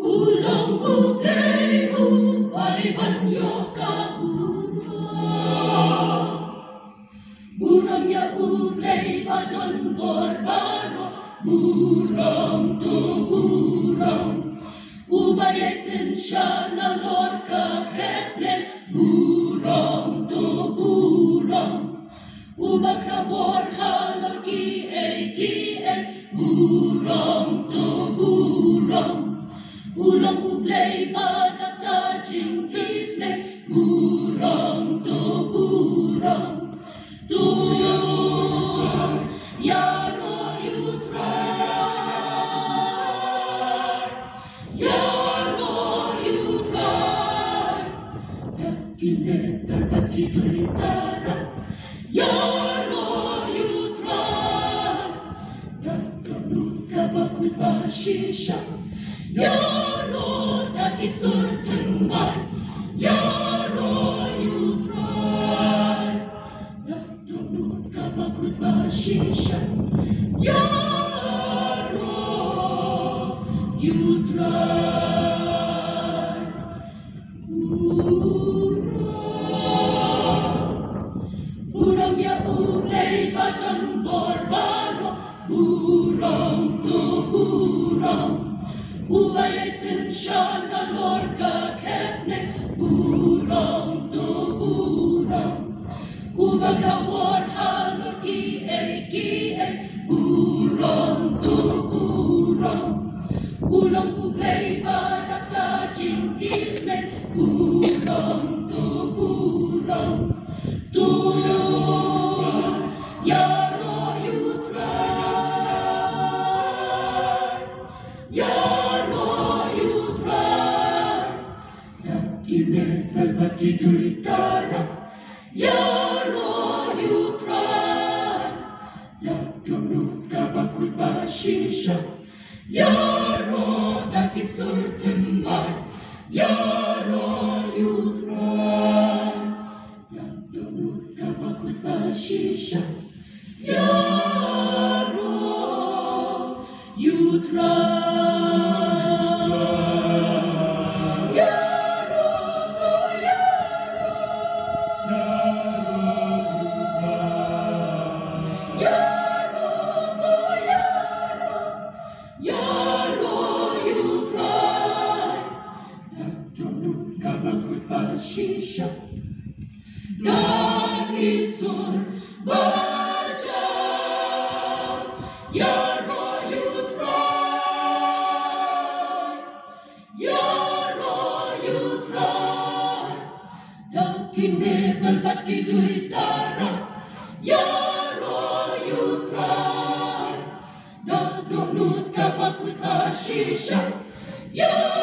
Ulang ublay upaliban yo kaburan. Buram ya ublay badon borbaro, buram to buram. Ubay esensya na lorka ketlen, buram to buram. Ubak na borhalor ki e, buram to buram. Ulang ublay badak na jingisne, buram to buram. Tuyong yaro yutray, yaro yutray. Yakine berbagi berdarah, yaro yutray. Yakinu kabakul bashisha, yaro nakisur tembal, yaro yutray. Yakinu kabakul bashisha, yaro yutray. Buram ya ublay badang borbaro, buram to buram. Ubay esensya na lorka ketne, buram to buram. Ubag hawar halor ki e, buram to buram. Ulang ublay badak na jingisne, buram to buram. Tuyong yaro yutray, yaro yutray. Yakine berbagi duitara, yaro yutray. Yakinu kabakul bashisha, yaro nakisur tembal, yaro yutray. Yakinu kabakul bashisha, yaro yutray. Yaro to yaro, yaro to yaro, yaro yutray. Yakinu kabakul bashisha, nakisur bajang, yaro yutray, yaro yutray. Yakine berbagi duitara, yaro yutray. Dagdunut kabakul bashisha, yaro